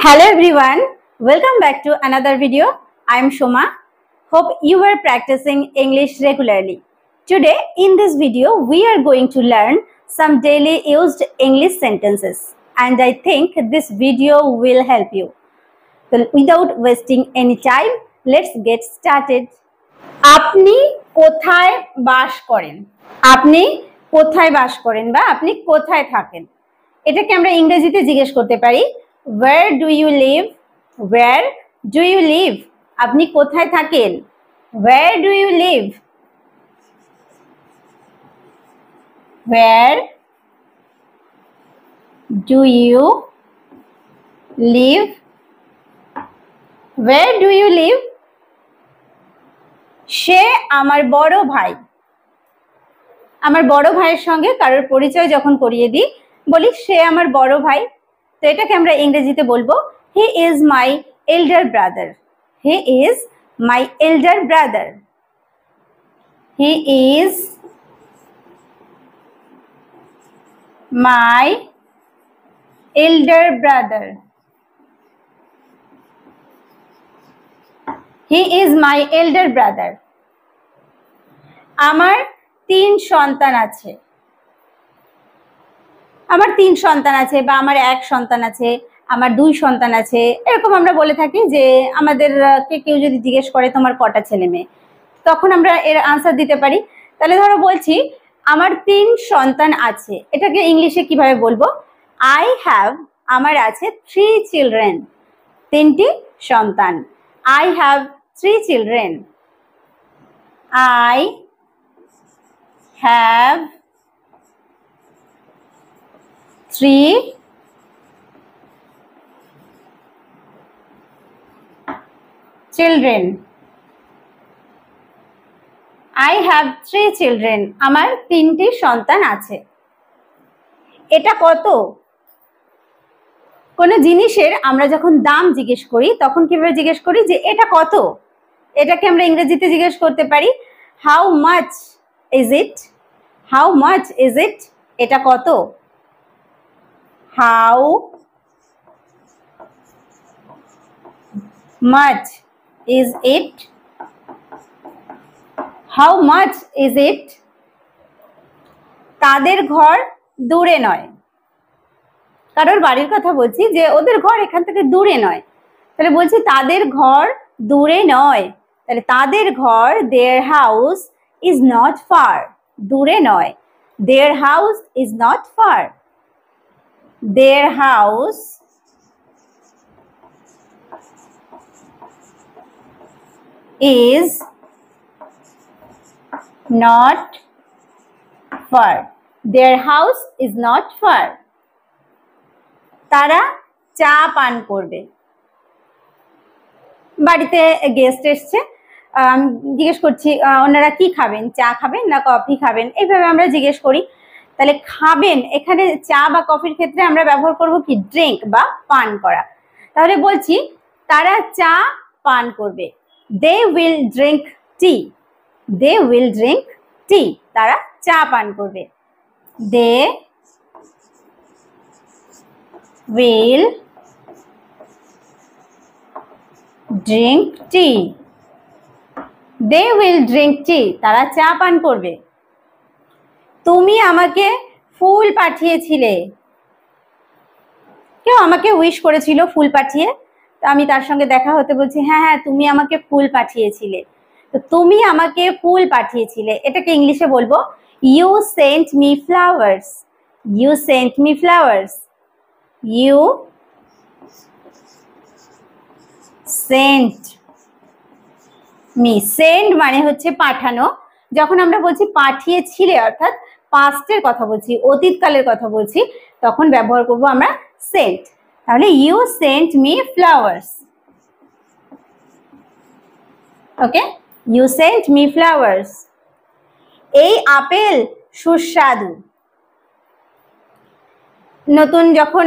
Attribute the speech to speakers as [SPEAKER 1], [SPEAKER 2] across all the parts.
[SPEAKER 1] Hello everyone, welcome back to another video. I am Shoma. Hope you are practicing English regularly. Today in this video we are going to learn some daily used English sentences and I think this video will help you. So without wasting any time, let's get started. আপনি কোথায় বাস করেন? আপনি কোথায় বাস করেন বা আপনি কোথায় থাকেন? এটাকে আমরা ইংরেজিতে জিজ্ঞেস করতে পারি where do you live? Where do you live? আপনি কোথায় থাকেন? Where do you live? Where do you live? Where do you live? সে আমার বড় ভাই। আমার বড় ভাইয়ের সঙ্গে কারোর পরিচয় যখন করিয়ে দিই বলি সে আমার বড় ভাই। তো এটাকে আমরা ইংরেজিতে বলবো he is my elder brother. He is my elder brother. He is my elder brother. He is my elder brother. আমার 3 সন্তান আছে। আমার 3 সন্তান আছে বা আমার 1 সন্তান আছে, আমার 2 সন্তান আছে, এরকম আমরা বলে থাকি যে আমাদেরকে কেউ যদি জিজ্ঞেস করে তোমার কটা ছেলে মেয়ে, তখন আমরা এর আনসার দিতে পারি। তাহলে ধরো বলছি আমার 3 সন্তান আছে, এটাকে ইংলিশে কিভাবে বলবো? I have, আমার আছে 3 children, 3টি সন্তান। I have 3 children. I have 3 children. I have 3 children. আমার 3টি সন্তান আছে। এটা কত? কোনো জিনিসের আমরা যখন দাম জিজ্ঞেস করি তখন কিভাবে জিজ্ঞেস করি যে এটা কত? এটাকে আমরা ইংরেজিতে জিজ্ঞেস করতে পারি how much is it? How much is it? এটা কত? How much is it? How much is it? তাদের ঘর দূরে নয়। কারোর বাড়ির কথা বলছি যে ওদের ঘর এখান থেকে দূরে নয়, তাহলে বলছি তাদের ঘর দূরে নয়। তাহলে তাদের ঘর their house is not far. দূরে নয়, their house is not far. Their house is not far. Their house is not far. তারা চা পান করবে। বাড়িতে গেস্ট এসছে, জিজ্ঞেস করছি ওনারা কি খাবেন, চা খাবেন না কফি খাবেন, এইভাবে আমরা জিজ্ঞেস করি। তাহলে খাবেন এখানে চা বা কফির ক্ষেত্রে আমরা ব্যবহার করব কি ড্রিঙ্ক বা পান করা। তাহলে বলছি তারা চা পান করবে, they will drink tea. They will drink tea. তারা চা পান করবে, they will drink tea. They will drink tea. তারা চা পান করবে। তুমি আমাকে ফুল পাঠিয়েছিলে। কেউ আমাকে উইশ করেছিল ফুল পাঠিয়ে, তো আমি তার সঙ্গে দেখা হতে বলছি হ্যাঁ হ্যাঁ তুমি আমাকে ফুল পাঠিয়েছিলে। তো তুমি আমাকে ফুল পাঠিয়েছিলে এটাকে ইংলিশে বলবো you sent me flowers. You sent me flowers. You sent me. Send মানে হচ্ছে পাঠানো। যখন আমরা বলছি পাঠিয়েছিলে অর্থাৎ পাস্টের কথা বলছি, অতীতকালের কথা বলছি, তখন ব্যবহার করব আমরা sent. তাহলে you sent me flowers. Okay, you sent me flowers. এই আপেল সুস্বাদু। নতুন যখন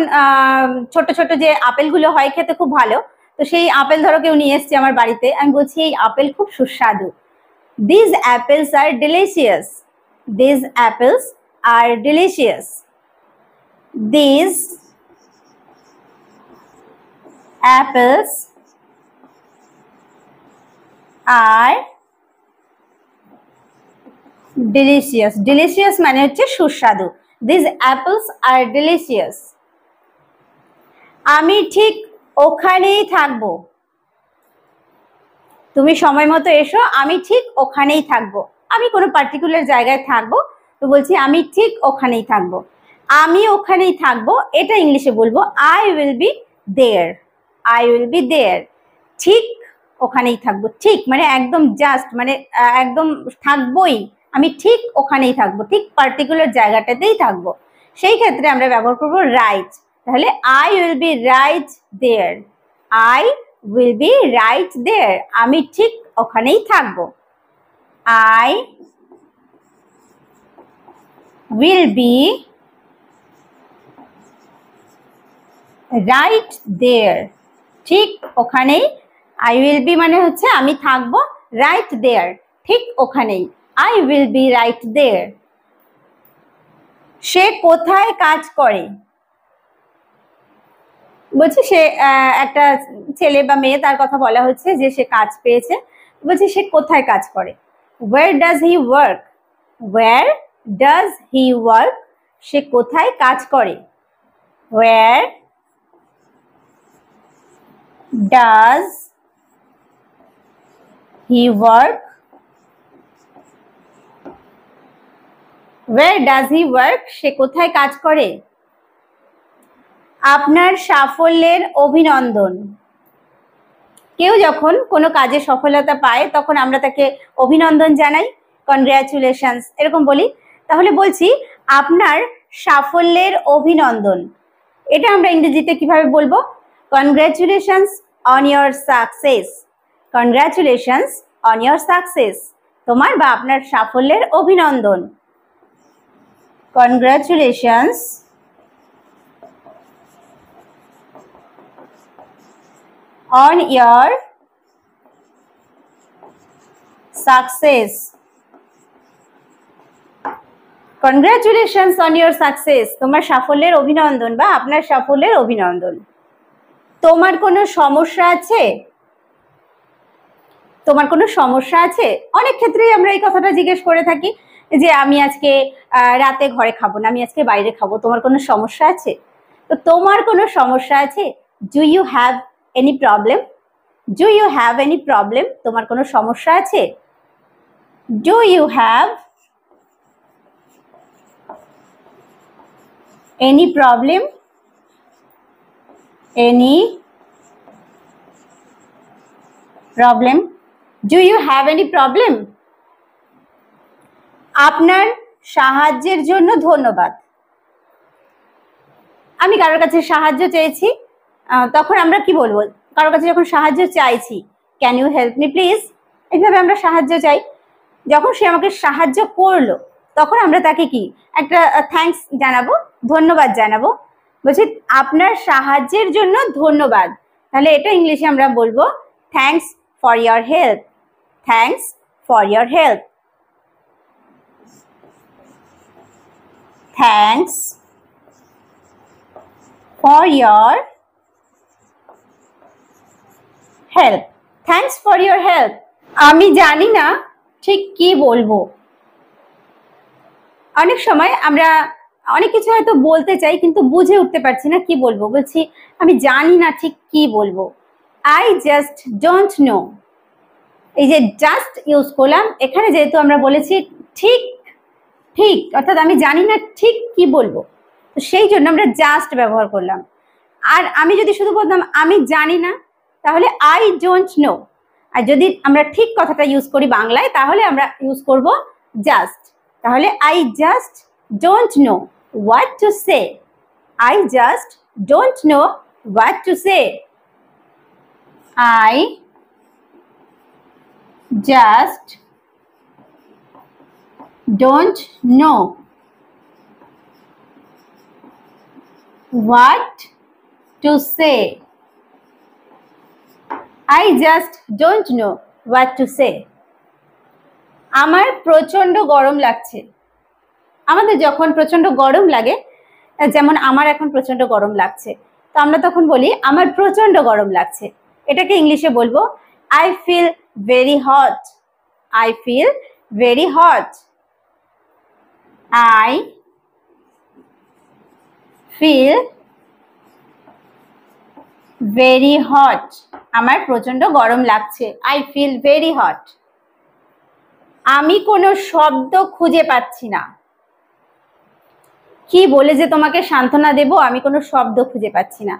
[SPEAKER 1] ছোট ছোট যে আপেলগুলো হয় খেতে খুব ভালো, তো সেই আপেল ধরো কেউ নিয়ে এসছে আমার বাড়িতে, আমি বলছি এই আপেল খুব সুস্বাদু। These apples are delicious. These apples are delicious. These apples are delicious. Delicious মানে হচ্ছে সুস্বাদু। These apples are delicious. আমি ঠিক ওখানেই থাকবো। তুমি সময় মতো এসো, আমি ঠিক ওখানেই থাকবো। আমি কোনো পার্টিকুলার জায়গায় থাকবো, তো বলছি আমি ঠিক ওখানেই থাকবো। আমি ওখানেই থাকবো, এটা ইংলিশে বলবো I will be there. I will be there. ঠিক ওখানেই থাকবো। ঠিক মানে একদম জাস্ট, মানে একদম থাকবোই, আমি ঠিক ওখানেই থাকবো, ঠিক পার্টিকুলার জায়গাটাতেই থাকবো। সেই ক্ষেত্রে আমরা ব্যবহার করবো রাইট। তাহলে I will be right there. I will be right there. আমি ঠিক ওখানেই থাকবো। I will be right there. ঠিক ওখানেই। I will be মানে হচ্ছে আমি থাকবো, right there ঠিক ওখানেই। I will be right there. সে কোথায় কাজ করে? বলছি সে একটা ছেলে বা মেয়ে, তার কথা বলা হচ্ছে যে সে কাজ পেয়েছে। বলছি সে কোথায় কাজ করে? Where does he work? Where does he work? সে কোথায় কাজ করে? Where does he work? Where does he work? সে কোথায় কাজ করে? আপনার সাফল্যের অভিনন্দন। কেউ যখন কোনো কাজে সফলতা পায় তখন আমরা তাকে অভিনন্দন জানাই, কনগ্রাচুলেশনস এরকম বলি। তাহলে বলছি আপনার সাফল্যের অভিনন্দন, এটা আমরা ইংরেজিতে কিভাবে বলবো? Congratulations on your success. Congratulations on your success. তোমার বা আপনার সাফল্যের অভিনন্দন। Congratulations on your success. Congratulations on your success. তোমার সাফল্যের অভিনন্দন বা আপনার সাফল্যের অভিনন্দন। তোমার কোনো সমস্যা আছে? তোমার কোনো সমস্যা আছে? অনেক ক্ষেত্রেই আমরা এই কথাটা জিজ্ঞেস করে থাকি যে আমি আজকে রাতে ঘরে খাবো না, আমি আজকে বাইরে খাবো, তোমার কোনো সমস্যা আছে? তো তোমার কোনো সমস্যা আছে? Do you have any problem? Do you have any problem? তোমার কোনো সমস্যা আছে? Do you have any problem? Any problem? Do you have any problem? আপনার সাহায্যের জন্য ধন্যবাদ। আমি কারোর কাছে সাহায্য চেয়েছি, তখন আমরা কি বলবো? কারোর কাছে যখন সাহায্য চাইছি, can you help me please, এইভাবে আমরা সাহায্য চাই। যখন সে আমাকে সাহায্য করলো তখন আমরা তাকে কি একটা থ্যাঙ্কস জানাবো, ধন্যবাদ জানাবো। বলছি আপনার সাহায্যের জন্য ধন্যবাদ। তাহলে এটা ইংলিশে আমরা বলবো thanks for your help. Thanks for your help. Thanks for your help. Thanks for your help. আমি জানি না ঠিক কি বলবো। অনেক সময় আমরা অনেক কিছু হয়তো বলতে চাই কিন্তু বুঝে উঠতে পারছি না কি বলবো। বলছি আমি জানি না ঠিক কি বলবো। I just don't know. এই যে জাস্ট ইউজ করলাম এখানে, যেহেতু আমরা বলেছি ঠিক ঠিক, অর্থাৎ আমি জানি না ঠিক কি বলবো, তো সেই জন্য আমরা জাস্ট ব্যবহার করলাম। আর আমি যদি শুধু বলতাম আমি জানি না, তাহলে আই ডোন্ট নো। আর যদি আমরা ঠিক কথাটা ইউজ করি বাংলায়, তাহলে আমরা ইউজ করব জাস্ট। তাহলে I just don't know what to say. I just don't know what to say. I just don't know what to say. I just don't know what to say. আমার প্রচন্ড গরম লাগছে। আমাদের যখন প্রচন্ড গরম লাগে, যেমন আমার এখন প্রচন্ড গরম লাগছে, তো আমরা তখন বলি আমার প্রচন্ড গরম লাগছে। এটাকে ইংলিশে বলবো I feel very hot. I feel very hot. I feel very hot. আমার প্রচন্ড গরম লাগছে। I feel very hot. আমি কোনো শব্দ খুঁজে পাচ্ছি না। কি বলে যে তোমাকে সান্ত্বনা দেব, আমি কোনো শব্দ খুঁজে পাচ্ছি না।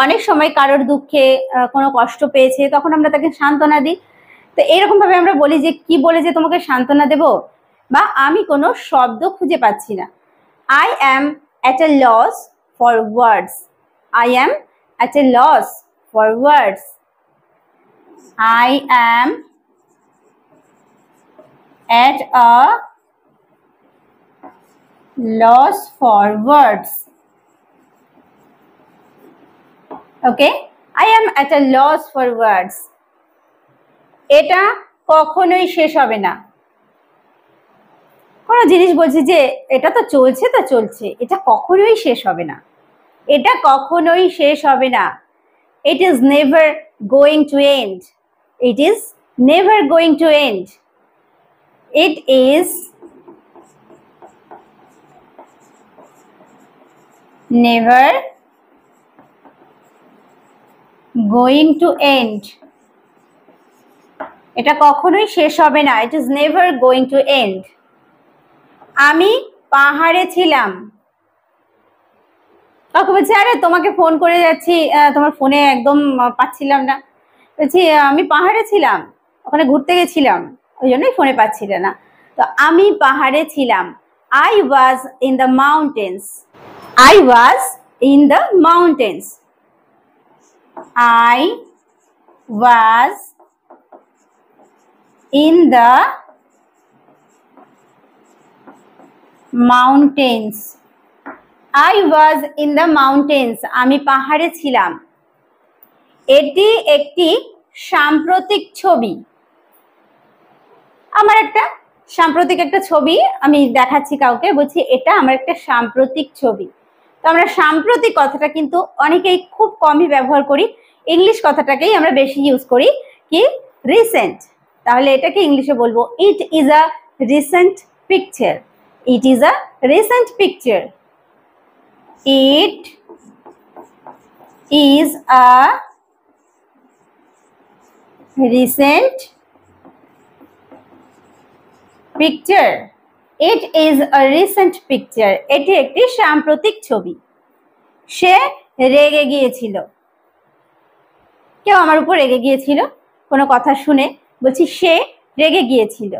[SPEAKER 1] অনেক সময় কারোর দুঃখে কোনো কষ্ট পেয়েছে, তখন আমরা তাকে সান্ত্বনা দিই। তো এরকম ভাবে আমরা বলি যে কি বলে যে তোমাকে সান্ত্বনা দেব, বা আমি কোনো শব্দ খুঁজে পাচ্ছি না। I am at a loss for words. I am at a loss for words. I am at a loss for words. Okay, I am at a loss for words. এটা কখনোই শেষ হবে না। কোনো জিনিস বলছি যে এটা তো চলছে তো চলছে, এটা কখনোই শেষ হবে না। এটা কখনোই শেষ হবে না। It is never going to end. It is never going to end. It is never going to end. এটা কখনোই শেষ হবে না। It is never going to end. আমি পাহাড়ে ছিলাম। কাকু বলছে আরে তোমাকে ফোন করে যাচ্ছি, তোমার ফোনে একদম পাচ্ছিলাম না। বলছি আমি পাহাড়ে ছিলাম, ওখানে ঘুরতে গেছিলাম, ওই জন্যই ফোনে পাচ্ছিল না। তো আমি পাহাড়ে ছিলাম। I was in the mountains. I was in the mountains. I was in the mountains. I was in the mountains. আমি পাহাড়ে ছিলাম। এটি একটি সাম্প্রতিক ছবি। আমার একটা সাম্প্রতিক একটা ছবি আমি দেখাচ্ছি কাউকে, বলছি এটা আমার একটা সাম্প্রতিক ছবি। তো আমরা সাম্প্রতিক কথাটা কিন্তু অনেকেই খুব কমই ব্যবহার করি, ইংলিশ কথাটাকেই আমরা বেশি ইউজ করি কি রিসেন্ট। তাহলে এটাকে ইংলিশে বলবো it is a recent picture. It is a recent picture. It is a recent picture. It is a recent picture. এটি একটি সাম্প্রতিক ছবি। সে রেগে গিয়েছিল। কেউ আমার উপর রেগে গিয়েছিল কোনো কথা শুনে, বলছি সে রেগে গিয়েছিল।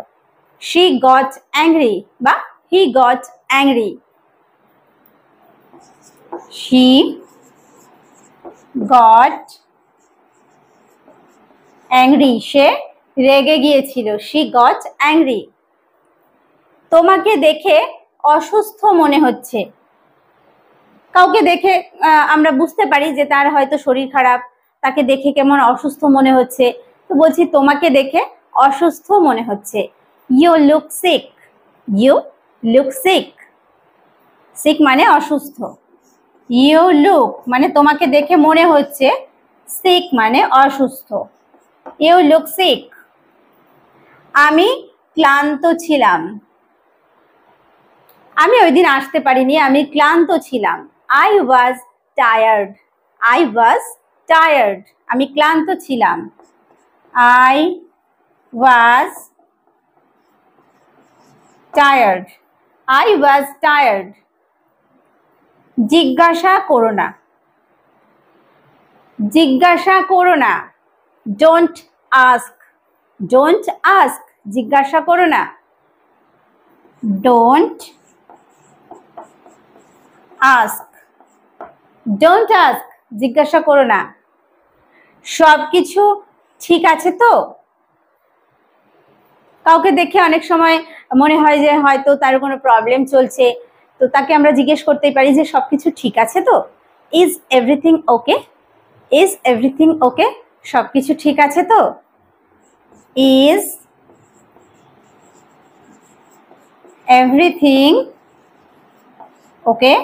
[SPEAKER 1] She got angry বা he got angry. She got angry. সে রেগে গিয়েছিল। She got angry. তোমাকে দেখে অসুস্থ মনে হচ্ছে। কাউকে দেখে আমরা বুঝতে পারি যে তার হয়তো শরীর খারাপ, তাকে দেখে কেমন অসুস্থ মনে হচ্ছে। তো বলছি তোমাকে দেখে অসুস্থ মনে হচ্ছে। You look sick. You look sick. Sick মানে অসুস্থ। You look মানে তোমাকে দেখে মনে হচ্ছে, sick মানে অসুস্থ। You look sick. আমি ক্লান্ত ছিলাম। আমি ওই দিন আসতে পারিনি, আমি ক্লান্ত ছিলাম। I was tired. I was tired. আমি ক্লান্ত ছিলাম। I was tired. I was tired. জিজ্ঞাসা করো না। জিজ্ঞাসা করো না। Don't ask. Don't ask. জিজ্ঞাসা করো না। Don't ask. Don't ask. জিজ্ঞাসা করো না। সবকিছু ঠিক আছে তো? কাউকে দেখে অনেক সময় মনে হয় যে হয়তো তার কোনো প্রবলেম চলছে, তো তাকে আমরা জিজ্ঞেস করতেই পারি যে সবকিছু ঠিক আছে তো? Is everything okay? Is everything okay? সবকিছু ঠিক আছে তো? Is everything okay?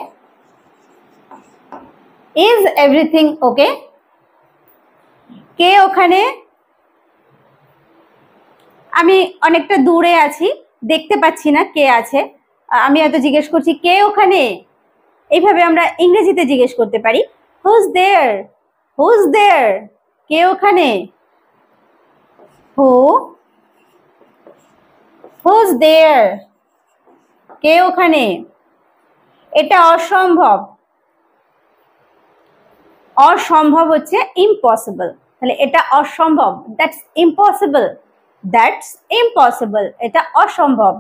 [SPEAKER 1] Is everything okay? কে ওখানে? আমি অনেকটা দূরে আছি, দেখতে পাচ্ছি না কে আছে, আমি হয়তো জিজ্ঞেস করছি কে ওখানে। এইভাবে আমরা ইংরেজিতে জিজ্ঞেস করতে পারি হুজ দেয়ার, হুজ দেয়ার, কে ওখানে? হুজ দেয়ার, কে ওখানে? এটা অসম্ভব, অসম্ভব হচ্ছে ইম্পসিবল, তাহলে এটা অসম্ভব, দ্যাটস ইম্পসিবল, দ্যাটস ইম্পসিবল, এটা অসম্ভব,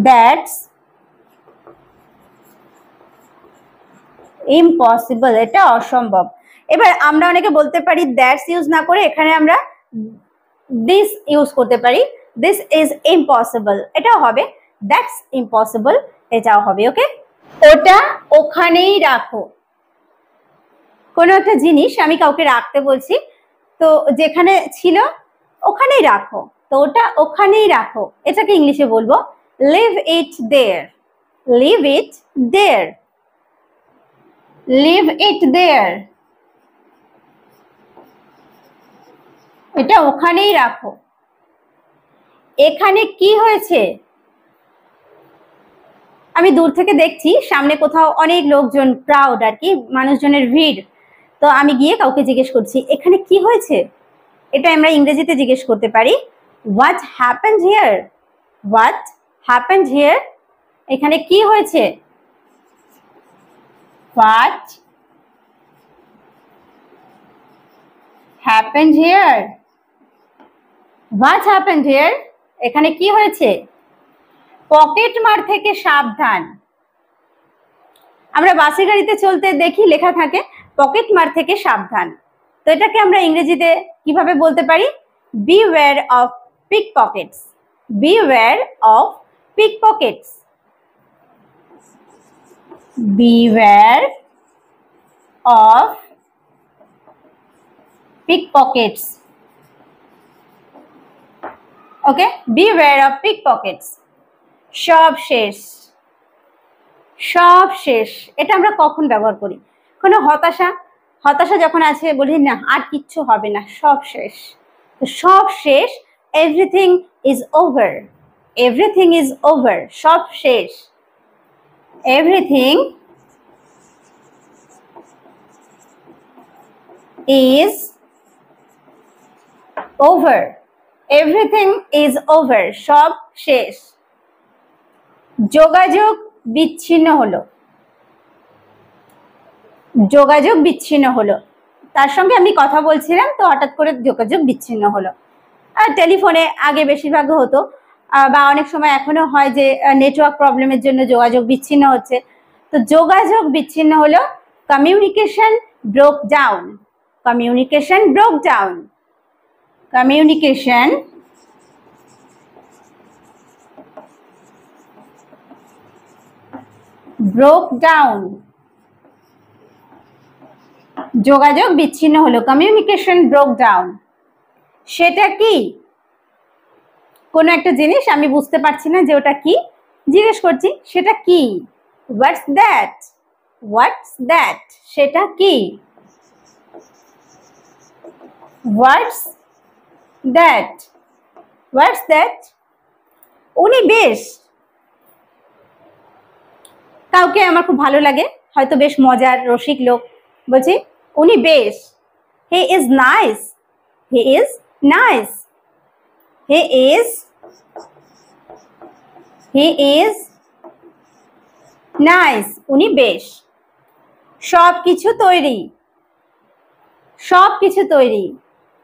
[SPEAKER 1] দ্যাটস ইম্পসিবল, এটা অসম্ভব। এবার আমরা অনেকে বলতে পারি দ্যাটস ইউজ না করে এখানে আমরা দিস ইউজ করতে পারি, দিস ইজ ইম্পসিবল, এটাও হবে, দ্যাটস ইম্পসিবল, এটাও হবে। ওকে, ওটা ওখানেই রাখো। কোনো একটা জিনিস আমি কাউকে রাখতে বলছি, তো যেখানে ছিল ওখানেই রাখো, তো ওটা ওখানেই রাখো, এটাকে ইংলিশে বলবো leave it there, leave it there, leave it there, এটা ওখানেই রাখো। এখানে কি হয়েছে? আমি দূর থেকে দেখছি সামনে কোথাও অনেক লোকজন, ক্রাউড আর কি, মানুষজনের ভিড়, তো আমি গিয়ে কাউকে জিজ্ঞেস করছি এখানে কি হয়েছে, এটা আমরা ইংরেজিতে জিজ্ঞেস করতে পারি what happened here, what happened here, এখানে কি হয়েছে, what happened here, what happened here, এখানে কি হয়েছে? পকেট মার থেকে সাবধান। আমরা বাসে গাড়িতে চলতে দেখি লেখা থাকে পকেট মার থেকে সাবধান, তো এটাকে আমরা ইংরেজিতে কিভাবে বলতে পারি? Beware of pick pockets, beware of pick pockets, beware of pick pockets. Okay, beware of pick pockets. সব শেষ, সব শেষ, এটা আমরা কখন ব্যবহার করি? কোনো হতাশা, হতাশা যখন আছে বলি না আর কিচ্ছু হবে না, সব শেষ, তো সব শেষ, everything is over, everything is over, সব শেষ, everything is over, everything is over, সব শেষ। যোগাযোগ বিচ্ছিন্ন হলো, যোগাযোগ বিচ্ছিন্ন হলো, তার সঙ্গে আমি কথা বলছিলাম তো হঠাৎ করে যোগাযোগ বিচ্ছিন্ন হলো। আর টেলিফোনে আগে বেশিরভাগ হতো, বা অনেক সময় এখনো হয় যে নেটওয়ার্ক প্রবলেমের জন্য যোগাযোগ বিচ্ছিন্ন হচ্ছে, তো যোগাযোগ বিচ্ছিন্ন হলো, communication broke down, communication broke down, communication broke down, যোগাযোগ বিচ্ছিন্ন হলো, কমিউনিকেশন ব্রোক ডাউন। সেটা কি? কোনো একটা জিনিস আমি বুঝতে পারছি না যে ওটা কি, জিজ্ঞেস করছি সেটা কি, হোয়াটস দ্যাট, হোয়াটস দ্যাট, সেটা কি, হোয়াটস দ্যাট, হোয়াটস দ্যাট। উনি বেশ, কাউকে আমার খুব ভালো লাগে, হয়তো বেশ মজার রসিক লোক, বলছি উনি বেশ, he is nice, he is nice, he is, he is nice, উনি বেশ। সব কিছু তৈরি, সব কিছু তৈরি,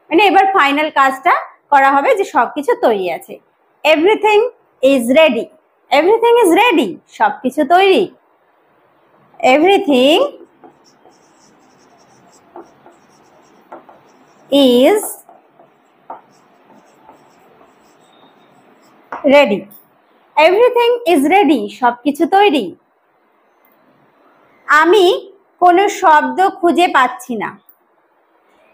[SPEAKER 1] মানে এবার ফাইনাল কাজটা করা হবে যে সব কিছু তৈরি আছে। Everything is ready, everything is ready, সব কিছু তৈরি, everything is ready, everything is ready, সবকিছু তৈরি। আমি কোনো শব্দ খুঁজে পাচ্ছি না।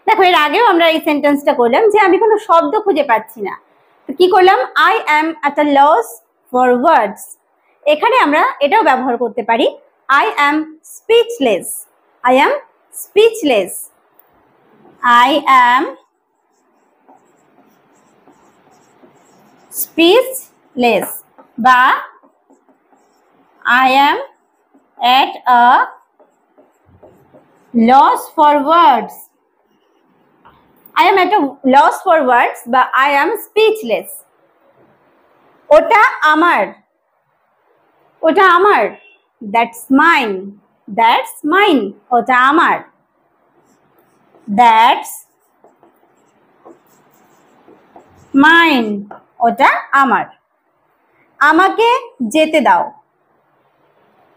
[SPEAKER 1] দেখো এর আগেও আমরা এই সেন্টেন্সটা করলাম যে আমি কোনো শব্দ খুঁজে পাচ্ছি না, তো কি করলাম? I am at a loss for words. এখানে আমরা এটাও ব্যবহার করতে পারি I am speechless. I am speechless. I am speechless. বা I am at a loss for words. I am at a loss for words বা I am speechless. ওটা আমার, ওটা আমার, that's mine, that's mine, ওটা আমার, that's mine, ওটা আমার। আমাকে যেতে দাও,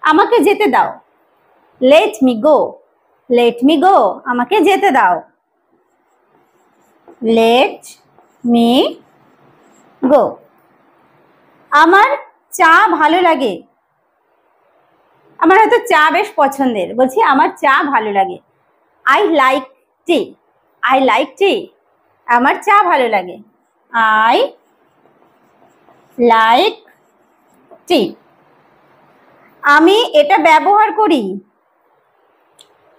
[SPEAKER 1] আমাকে যেতে দাও, let me go, let me go, আমাকে যেতে দাও, let me go। আমার চা ভালো লাগে, আমার হয়তো চা বেশ পছন্দের, বলছি আমার চা ভালো লাগে, I like tea, I like tea, আমার চা ভালো লাগে, I like tea। আমি এটা ব্যবহার করি,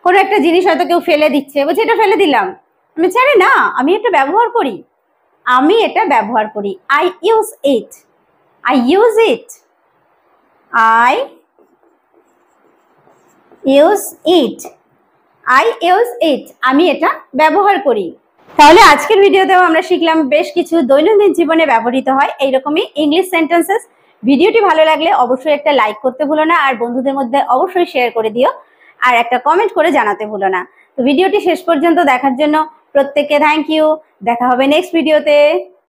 [SPEAKER 1] কোনো একটা জিনিস হয়তো কেউ ফেলে দিচ্ছে, বলছি এটা ফেলে দিলাম, আমি জানি না, আমি এটা ব্যবহার করি, আমি এটা ব্যবহার করি, I use it, I use it, I use it, I use it, আমি এটা ব্যবহার করি। তাহলে আজকের ভিডিওতেও আমরা শিখলাম বেশ কিছু দৈনন্দিন জীবনে ব্যবহৃত হয় এইরকমই ইংলিশ সেন্টেন্সেস। ভিডিওটি ভালো লাগলে অবশ্যই একটা লাইক করতে ভুলো না, আর বন্ধুদের মধ্যে অবশ্যই শেয়ার করে দিও, আর একটা কমেন্ট করে জানাতে ভুলো না। তো ভিডিওটি শেষ পর্যন্ত দেখার জন্য প্রত্যেককে থ্যাংক ইউ। দেখা হবে নেক্সট ভিডিওতে।